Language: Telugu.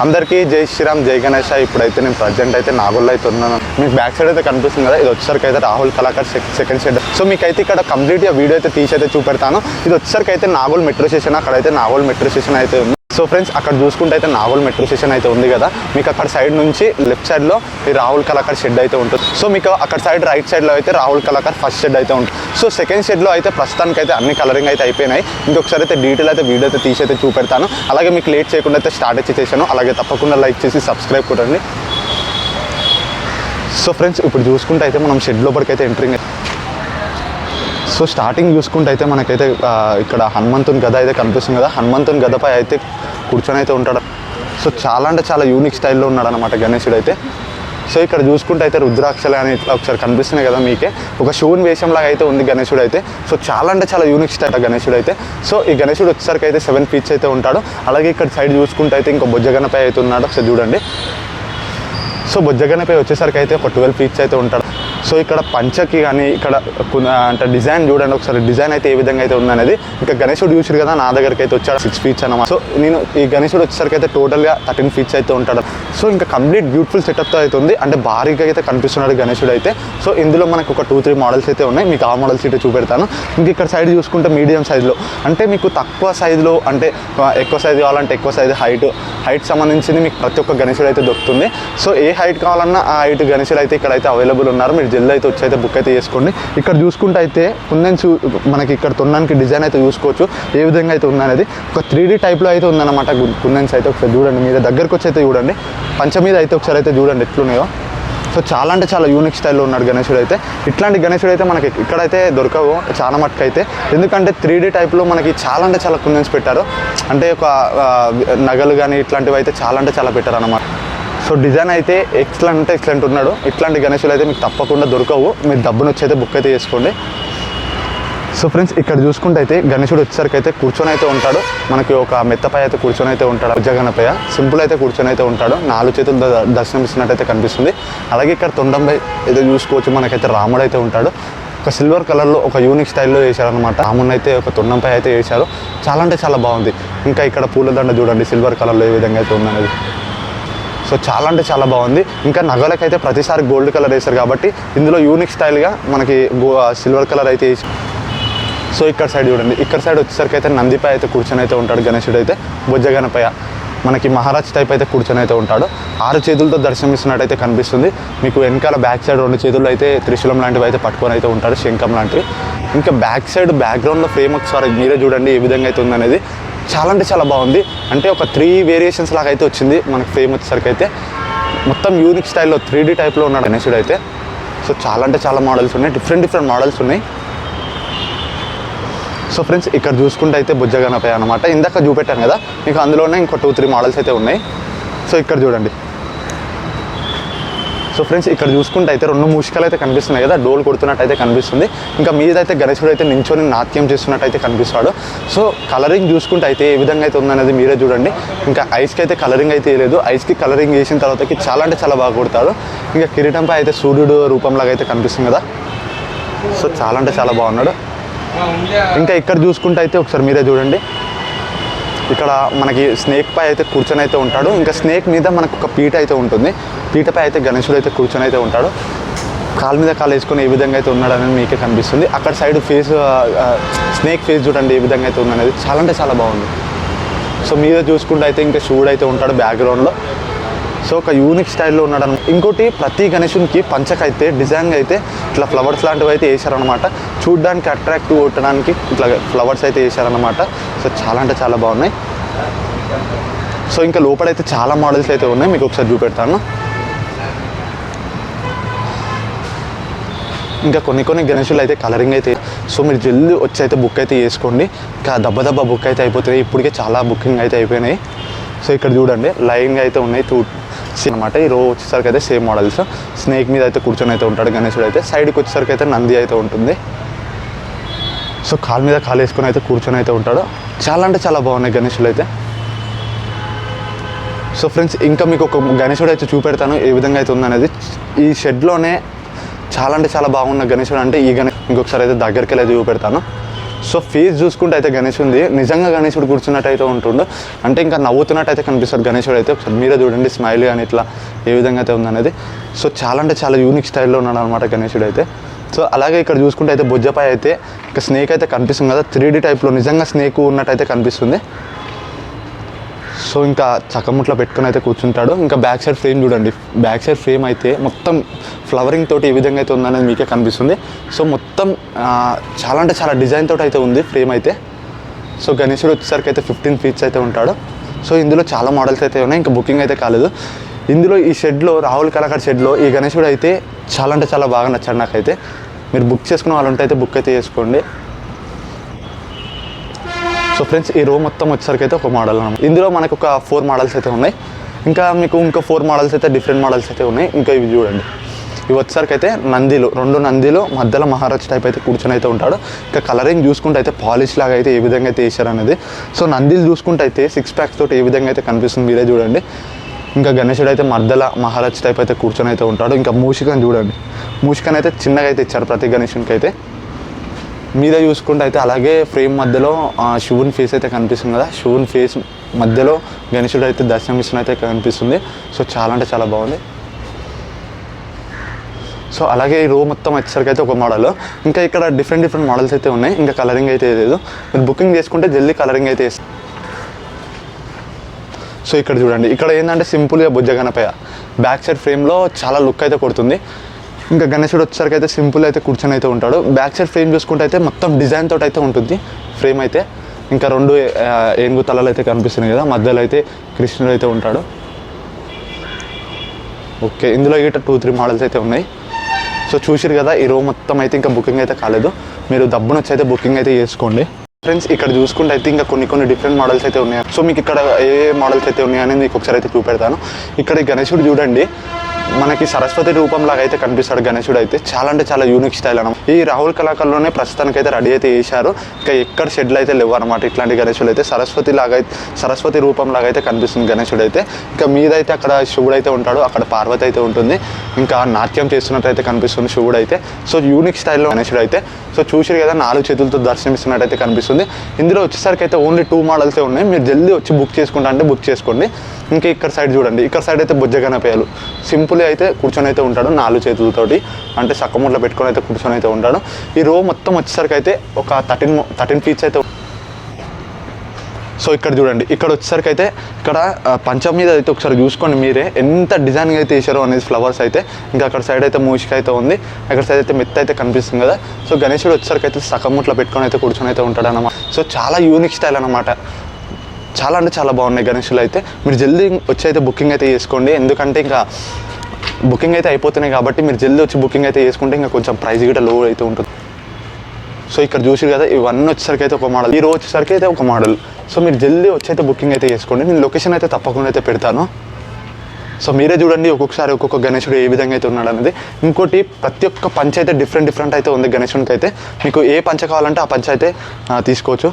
అందరికీ జై శ్రీరామ్, జై గణేష్. ఇప్పుడైతే నేను ప్రజెంట్ అయితే నాగోల్లో అయితే ఉన్నాను. మీకు బ్యాక్ సైడ్ అయితే కనిపిస్తుంది కదా, ఇది వచ్చేసరికి అయితే Rahul Kalakar second shed. So మీకైతే ఇక్కడ కంప్లీట్గా వీడియో అయితే తీసి అయితే చూపెడతాను. ఇది వచ్చేసరికి అయితే నాగోల్ మెట్రో స్టేషన్. అక్కడైతే నాగోల్ మెట్రో స్టేషన్ అయితే ఉంది. సో ఫ్రెండ్స్, అక్కడ చూసుకుంటే అయితే నాగోల్ మెట్రో స్టేషన్ అయితే ఉంది కదా, మీకు అక్కడ సైడ్ నుంచి లెఫ్ట్ సైడ్లో ఈ రాహుల్ కళాకార్ షెడ్ అయితే ఉంటుంది. సో మీకు అక్కడ సైడ్ రైట్ సైడ్లో అయితే రాహుల్ కళాకార్ ఫస్ట్ షెడ్ అయితే ఉంటుంది. సో సెకండ్ షెడ్లో అయితే ప్రస్తుతానికి అయితే అన్ని కలరింగ్ అయితే అయిపోయినాయి. ఇంకొకసారి అయితే డీటెయిల్ అయితే వీడియో అయితే తీసి అయితే చూపెడతాను. అలాగే మీకు లేట్ చేయకుండా అయితే స్టార్ట్ అయితే చేశాను. అలాగే తప్పకుండా లైక్ చేసి సబ్స్క్రైబ్ కొట్టండి. సో ఫ్రెండ్స్, ఇప్పుడు చూసుకుంటే అయితే మనం షెడ్ లోపలికి అయితే ఎంట్రింగ్. సో స్టార్టింగ్ చూసుకుంటే అయితే మనకైతే ఇక్కడ హనుమంతుని గద అయితే కనిపిస్తుంది కదా, హనుమంతుని గదపై అయితే కూర్చొని అయితే ఉంటాడు. సో చాలా అంటే చాలా యూనిక్ స్టైల్లో ఉన్నాడు అనమాట గణేశుడు అయితే. సో ఇక్కడ చూసుకుంటే అయితే రుద్రాక్షలు అని ఇట్లా ఒకసారి కనిపిస్తున్నాయి కదా మీకే, ఒక శివుని వేషంలాగా అయితే ఉంది గణేశుడు అయితే. సో చాలా అంటే చాలా యూనిక్ స్టైల్ గణేశుడు అయితే. సో ఈ గణేశుడు వచ్చేసరికి అయితే 7 feet అయితే ఉంటాడు. అలాగే ఇక్కడ సైడ్ చూసుకుంటే అయితే ఇంకో బొజ్జగణపై అయితే ఉన్నాడు, ఒకసారి చూడండి. సో బొజ్జగణపై వచ్చేసరికి అయితే ఒక 12 feet అయితే ఉంటాడు. సో ఇక్కడ పంచకి కానీ ఇక్కడ అంటే డిజైన్ చూడండి ఒకసారి, డిజైన్ అయితే ఏ విధంగా అయితే ఉందనేది. ఇంకా గణేశుడు చూసారు కదా, నా దగ్గరికి అయితే వచ్చాడు 6 feet అన్నమాట. సో నేను ఈ గణేశుడు వచ్చేసరికి అయితే టోటల్గా 13 feet అయితే ఉంటాడు. సో ఇంకా కంప్లీట్ బ్యూటిఫుల్ సెటప్తో అయితే ఉంది, అంటే భారీగా అయితే కనిపిస్తున్నాడు గణేశుడు అయితే. సో ఇందులో మనకు ఒక 2-3 మోడల్స్ అయితే ఉన్నాయి, మీకు ఆ మోడల్స్ అయితే చూపెడతాను. ఇంక ఇక్కడ సైడ్ చూసుకుంటే మీడియం సైజులో, అంటే మీకు తక్కువ సైజులో అంటే ఎక్కువ సైజు కావాలంటే ఎక్కువ సైజు హైట్ సంబంధించింది మీకు ప్రతి ఒక్క గణేశుడు అయితే దొరుకుతుంది. సో ఏ హైట్ కావాలన్నా ఆ హైట్ గణేశుడు అయితే ఇక్కడ అయితే అవైలబుల్ ఉన్నారు. మీరు జల్దీ అయితే వచ్చి అయితే బుక్ అయితే చేసుకోండి. ఇక్కడ చూసుకుంటే అయితే కుందన్స్ మనకి ఇక్కడ తొండానికి డిజైన్ అయితే చూసుకోవచ్చు ఏ విధంగా అయితే ఉందనేది. ఒక 3D టైప్లో అయితే ఉందన్నమాట కుందన్స్ అయితే. ఒకసారి చూడండి, మీద దగ్గరకు వచ్చి అయితే చూడండి, పంచ మీద అయితే ఒకసారి అయితే చూడండి ఎట్లున్నాయో. సో చాలా అంటే చాలా యూనిక్ స్టైల్లో ఉన్నాడు గణేశుడు అయితే. ఇట్లాంటి గణేశుడు అయితే మనకి ఇక్కడైతే దొరకవు చాలా మట్టుకు అయితే, ఎందుకంటే 3D టైప్లో మనకి చాలా అంటే చాలా కుందన్స్ పెట్టారు. అంటే ఒక నగలు కానీ ఇట్లాంటివి అయితే చాలా అంటే చాలా పెట్టారు అన్నమాట. సో డిజైన్ అయితే ఎక్సలెంట్ అంటే ఎక్సలెంట్ ఉన్నాడు. ఇట్లాంటి గణేశులు అయితే మీకు తప్పకుండా దొరకవు, మీరు డబ్బును వచ్చి అయితే బుక్ అయితే చేసుకోండి. సో ఫ్రెండ్స్, ఇక్కడ చూసుకుంటే అయితే గణేశుడు వచ్చేసరికి అయితే కూర్చొని అయితే ఉంటాడు. మనకి ఒక మెత్తపై అయితే కూర్చొని అయితే ఉంటాడు, బొజ్జగణపై సింపుల్ అయితే కూర్చొని అయితే ఉంటాడు. 4 చేతులు దర్శనం ఇస్తున్నట్టయితే కనిపిస్తుంది. అలాగే ఇక్కడ తొండంపై ఏదో చూసుకోవచ్చు, మనకైతే రాముడు అయితే ఉంటాడు. ఒక సిల్వర్ కలర్లో ఒక యూనిక్ స్టైల్లో వేశారనమాట. రాముడిని అయితే ఒక తొండంపై అయితే వేశారు, చాలా అంటే చాలా బాగుంది. ఇంకా ఇక్కడ పూలదండ చూడండి సిల్వర్ కలర్లో ఏ విధంగా అయితే ఉందనేది. సో చాలా అంటే చాలా బాగుంది. ఇంకా నగలకైతే ప్రతిసారి గోల్డ్ కలర్ వేశారు కాబట్టి ఇందులో యూనిక్ స్టైల్గా మనకి సిల్వర్ కలర్ అయితే వేసి. సో ఇక్కడ సైడ్ చూడండి, ఇక్కడ సైడ్ వచ్చేసరికి అయితే నందిపై అయితే కూర్చొని అయితే ఉంటాడు గణేశుడు అయితే. బొజ్జగణపై మనకి మహారాజ్ టైప్ అయితే కూర్చొని అయితే ఉంటాడు. 6 చేతులతో దర్శనమిస్తున్నట్టయితే కనిపిస్తుంది. మీకు వెనకాల బ్యాక్ సైడ్ 2 చేతుల్లో అయితే త్రిశూలం లాంటివి అయితే పట్టుకొని అయితే ఉంటాడు, శంఖం లాంటివి. ఇంకా బ్యాక్ సైడ్ బ్యాక్గ్రౌండ్లో ఫ్రేమ్ ఒకసారి మీరే చూడండి ఏ విధంగా అయితే ఉందనేది. చాలా అంటే చాలా బాగుంది, అంటే ఒక 3 వేరియేషన్స్ లాగా అయితే వచ్చింది మనకి ఫ్రేమ్ వచ్చేసరికి అయితే. మొత్తం యూనిక్ స్టైల్లో 3D టైప్లో ఉన్నాడు గణేశుడు అయితే. సో చాలా అంటే చాలా మోడల్స్ ఉన్నాయి, డిఫరెంట్ మోడల్స్ ఉన్నాయి. సో ఫ్రెండ్స్, ఇక్కడ చూసుకుంటే అయితే బొజ్జగణపై అనమాట. ఇందాక చూపెట్టాను కదా మీకు, అందులోనే ఇంకో 2-3 మోడల్స్ అయితే ఉన్నాయి. సో ఇక్కడ చూడండి. సో ఫ్రెండ్స్, ఇక్కడ చూసుకుంటే అయితే 2 మూషికలు అయితే కనిపిస్తున్నాయి కదా, డోల్ కొడుతున్నట్టు అయితే కనిపిస్తుంది. ఇంకా మీదైతే గణేశుడు అయితే నించొని నాట్యం చేస్తున్నట్టు అయితే కనిపిస్తాడు. సో కలరింగ్ చూసుకుంటే అయితే ఏ విధంగా అయితే ఉందనేది మీరే చూడండి. ఇంకా ఐస్కి అయితే కలరింగ్ అయితే వేయలేదు, ఐస్కి కలరింగ్ వేసిన తర్వాతకి చాలా అంటే చాలా బాగా కొడతాడు. ఇంకా కిరీటంపై అయితే సూర్యుడు రూపంలాగా అయితే కనిపిస్తుంది కదా. సో చాలా అంటే చాలా బాగున్నాడు. ఇంకా ఇక్కడ చూసుకుంటే అయితే ఒకసారి మీరే చూడండి, ఇక్కడ మనకి స్నేక్ పై అయితే కూర్చొని అయితే ఉంటాడు. ఇంకా స్నేక్ మీద మనకు ఒక పీట అయితే ఉంటుంది, పీటపై అయితే గణేశుడు అయితే కూర్చొని అయితే ఉంటాడు. కాలు మీద కాలు వేసుకొని ఏ విధంగా అయితే ఉన్నాడు అనేది మీకే కనిపిస్తుంది. అక్కడ సైడ్ ఫేస్ స్నేక్ ఫేస్ చూడండి ఏ విధంగా అయితే ఉందనేది, చాలా అంటే చాలా బాగుంది. సో మీద చూసుకుంటే అయితే ఇంకా శివుడు అయితే ఉంటాడు బ్యాక్గ్రౌండ్లో. సో ఒక యూనిక్ స్టైల్లో ఉన్నాడు. ఇంకోటి, ప్రతి గణేశునికి పంచకైతే డిజైన్ అయితే ఇట్లా ఫ్లవర్స్ లాంటివి అయితే వేశారనమాట. చూడడానికి అట్రాక్టివ్ కొట్టడానికి ఇట్లా ఫ్లవర్స్ అయితే వేశారనమాట. సో చాలా అంటే చాలా బాగున్నాయి. సో ఇంకా లోపలైతే చాలా మోడల్స్ అయితే ఉన్నాయి, మీకు ఒకసారి చూపెడతాను. ఇంకా కొన్ని గణేశులు అయితే కలరింగ్ అయితే. సో మీరు జల్దీ వచ్చి అయితే బుక్ అయితే చేసుకోండి, ఇంకా దెబ్బ బుక్ అయితే అయిపోతుంది. ఇప్పటికే చాలా బుకింగ్ అయితే అయిపోయినాయి. సో ఇక్కడ చూడండి లైన్గా అయితే ఉన్నాయి అనమాట. ఈ రో వచ్చేసరికి అయితే సేమ్ మోడల్స్. స్నేక్ మీద అయితే కూర్చొని అయితే ఉంటాడు గణేశుడు అయితే. సైడ్కి వచ్చేసరికి అయితే నంది అయితే ఉంటుంది. సో కాలు మీద కాలు వేసుకొని అయితే కూర్చొని అయితే ఉంటాడు. చాలా అంటే చాలా బాగున్నాయి గణేశులు అయితే. సో ఫ్రెండ్స్, ఇంకా మీకు ఒక గణేశుడు అయితే చూపెడతాను ఏ విధంగా అయితే ఉందనేది. ఈ షెడ్లోనే చాలా అంటే చాలా బాగున్న గణేశుడు అంటే ఈ ఇంకొకసారి అయితే దగ్గరికి వెళ్ళి చూపెడతాను. సో ఫేస్ చూసుకుంటే అయితే గణేష్ ఉంది, నిజంగా గణేశుడు కూర్చున్నట్టు అయితే ఉంటుండు, అంటే ఇంకా నవ్వుతున్నట్టు అయితే కనిపిస్తాడు గణేశుడు అయితే. ఒకసారి మీరే చూడండి స్మైల్ కానీ ఇట్లా ఏ విధంగా అయితే ఉందనేది. సో చాలా అంటే చాలా యూనిక్ స్టైల్లో ఉన్నాడు అనమాట గణేశుడు అయితే. సో అలాగే ఇక్కడ చూసుకుంటే అయితే బొజ్జపై అయితే ఇంకా స్నేక్ అయితే కనిపిస్తుంది కదా, 3D టైప్లో నిజంగా స్నేక్ ఉన్నట్టు అయితే కనిపిస్తుంది. సో ఇంకా చక్కముట్లో పెట్టుకుని అయితే కూర్చుంటాడు. ఇంకా బ్యాక్ సైడ్ ఫ్రేమ్ చూడండి, బ్యాక్ సైడ్ ఫ్రేమ్ అయితే మొత్తం ఫ్లవరింగ్ తోటి ఏ విధంగా అయితే ఉందనేది మీకే కనిపిస్తుంది. సో మొత్తం చాలా అంటే చాలా డిజైన్ తోటి అయితే ఉంది ఫ్రేమ్ అయితే. సో గణేశుడు వచ్చేసరికి అయితే 15 ఫీట్స్ అయితే ఉంటాడు. సో ఇందులో చాలా మోడల్స్ అయితే ఉన్నాయి, ఇంకా బుకింగ్ అయితే కాలేదు. ఇందులో ఈ షెడ్లో రాహుల్ కళాకార్ షెడ్లో ఈ గణేశుడు అయితే చాలా అంటే చాలా బాగా నచ్చాడు నాకైతే. మీరు బుక్ చేసుకున్న వాళ్ళు ఉంటే బుక్ అయితే చేసుకోండి. సో ఫ్రెండ్స్ ఈ రో మొత్తం వచ్చేసరికి అయితే ఒక మోడల్ అన్నమాట. ఇందులో మనకు ఒక 4 మోడల్స్ అయితే ఉన్నాయి, ఇంకా మీకు ఇంకా 4 మోడల్స్ అయితే డిఫరెంట్ మోడల్స్ అయితే ఉన్నాయి. ఇంకా ఇవి చూడండి, ఇవి వచ్చేసరికి అయితే నందిలు, 2 నందిలు మధ్యలో మహారాజ్ టైప్ అయితే కూర్చొని అయితే ఉంటాడు. ఇంకా కలరింగ్ చూసుకుంటే అయితే పాలిష్ లాగా అయితే ఏ విధంగా అయితే వేసారు అనేది. సో నందిలు చూసుకుంటే అయితే 6 ప్యాక్స్ తోటి ఏ విధంగా అయితే కనిపిస్తుంది మీరే చూడండి. ఇంకా గణేశుడు అయితే మధ్యలో మహారాజ్ టైప్ అయితే కూర్చొని అయితే ఉంటాడు. ఇంకా మూషికని చూడండి, మూషికని అయితే చిన్నగా అయితే ఇచ్చారు ప్రతి గణేశునికి అయితే. మీద చూసుకుంటే అయితే అలాగే ఫ్రేమ్ మధ్యలో శివుని ఫేస్ అయితే కనిపిస్తుంది కదా, శివుని ఫేస్ మధ్యలో గణేశుడు అయితే దర్శనమిస్తున్న అయితే కనిపిస్తుంది. సో చాలా అంటే చాలా బాగుంది. సో అలాగే ఈ రో మొత్తం వచ్చేసరికి అయితే ఒక మోడల్, ఇంకా ఇక్కడ డిఫరెంట్ మోడల్స్ అయితే ఉన్నాయి. ఇంకా కలరింగ్ అయితే లేదు, మీరు బుకింగ్ చేసుకుంటే జల్దీ కలరింగ్ అయితే వేస్తారు. సో ఇక్కడ చూడండి, ఇక్కడ ఏంటంటే సింపుల్గా బొజ్జ గణపయ్య బ్యాక్ సైడ్ ఫ్రేమ్లో చాలా లుక్ అయితే కొడుతుంది. ఇంకా గణేశుడు వచ్చేసరికి అయితే సింపుల్ అయితే కూర్చొని అయితే ఉంటాడు. బ్యాక్ సైడ్ ఫ్రేమ్ చూసుకుంటే అయితే మొత్తం డిజైన్ తోటి అయితే ఉంటుంది ఫ్రేమ్ అయితే. ఇంకా 2 ఏనుగు తలలు అయితే కనిపిస్తున్నాయి కదా, మధ్యలో అయితే కృష్ణుడు అయితే ఉంటాడు. ఓకే, ఇందులో ఇట 2-3 మోడల్స్ అయితే ఉన్నాయి. సో చూసిరు కదా, ఈ రో మొత్తం అయితే ఇంకా బుకింగ్ అయితే కాలేదు, మీరు దబ్బున వచ్చి అయితే బుకింగ్ అయితే చేసుకోండి. ఫ్రెండ్స్ ఇక్కడ చూసుకుంటే అయితే ఇంకా కొన్ని డిఫరెంట్ మోడల్స్ అయితే ఉన్నాయి. సో మీకు ఇక్కడ ఏ మోడల్స్ అయితే ఉన్నాయని మీకు ఒకసారి అయితే చూపెడతాను. ఇక్కడ ఈ గణేశుడు చూడండి, మనకి సరస్వతి రూపంలాగా అయితే కనిపిస్తాడు గణేశుడు అయితే. చాలా అంటే చాలా యూనిక్ స్టైల్ అన్నమాట. ఈ రాహుల్ కళాకారులోనే ప్రస్తుతానికి అయితే రెడీ అయితే చేశారు, ఇంకా ఎక్కడ షెడ్లు అయితే లేవు అనమాట ఇట్లాంటి గణేశుడు అయితే. సరస్వతి రూపంలాగా అయితే కనిపిస్తుంది గణేశుడు అయితే. ఇంకా మీద అయితే అక్కడ శివుడు అయితే ఉంటాడు, అక్కడ పార్వతి అయితే ఉంటుంది, ఇంకా నాట్యం చేస్తున్నట్టు అయితే కనిపిస్తుంది శివుడు అయితే. సో యూనిక్ స్టైల్లో గణేశుడు అయితే. సో చూసిరు కదా, 4 చేతులతో దర్శనమిస్తున్నట్టు అయితే కనిపిస్తుంది. ఇందులో వచ్చేసరికి అయితే ఓన్లీ 2 మోడల్సే ఉన్నాయి, మీరు జల్దీ వచ్చి బుక్ చేసుకుంటా అంటే బుక్ చేసుకోండి. ఇంకా ఇక్కడ సైడ్ చూడండి, ఇక్కడ సైడ్ అయితే బొజ్జ గణపయ్యలు సింపుల్ అయితే కూర్చొని అయితే ఉంటాడు 4 చేతులతోటి, అంటే సక్కముట్లో పెట్టుకొని అయితే కూర్చొని అయితే ఉంటాడు. ఈ రో మొత్తం వచ్చేసరికి అయితే ఒక 13 ఫీట్స్ అయితే. సో ఇక్కడ చూడండి, ఇక్కడ వచ్చేసరికి అయితే ఇక్కడ పంచం మీద అయితే ఒకసారి చూసుకోండి మీరే ఎంత డిజైన్గా అయితే వేసారో అనేది ఫ్లవర్స్ అయితే. ఇంకా అక్కడ సైడ్ అయితే మూషిక అయితే ఉంది, అక్కడ సైడ్ అయితే మెత్త అయితే కనిపిస్తుంది కదా. సో గణేశుడు వచ్చేసరికి అయితే సక్కముట్లో పెట్టుకొని అయితే కూర్చొని అయితే ఉంటాడు అన్నమాట. సో చాలా యూనిక్ స్టైల్ అన్నమాట. చాలా అంటే చాలా బాగున్నాయి గణేశులు అయితే. మీరు జల్దీ వచ్చి అయితే బుకింగ్ అయితే చేసుకోండి, ఎందుకంటే ఇంకా బుకింగ్ అయితే అయిపోతున్నాయి కాబట్టి మీరు జల్దీ వచ్చి బుకింగ్ అయితే చేసుకుంటే ఇంకా కొంచెం ప్రైస్ కూడా లో అయితే ఉంటుంది. సో ఇక్కడ చూసి కదా, ఇవన్నీ వచ్చేసరికి అయితే ఒక మోడల్, ఈ రోజు వచ్చేసరికి అయితే ఒక మోడల్. సో మీరు జల్దీ వచ్చి అయితే బుకింగ్ అయితే చేసుకోండి, నేను లొకేషన్ అయితే తప్పకుండా అయితే పెడతాను. సో మీరే చూడండి ఒక్కొక్కసారి ఒక్కొక్క గణేశుడు ఏ విధంగా అయితే ఉన్నాడు అనేది. ఇంకోటి ప్రతి ఒక్క పంచ అయితే డిఫరెంట్ అయితే ఉంది గణేశునికి అయితే. మీకు ఏ పంచ కావాలంటే ఆ పంచ అయితే తీసుకోవచ్చు.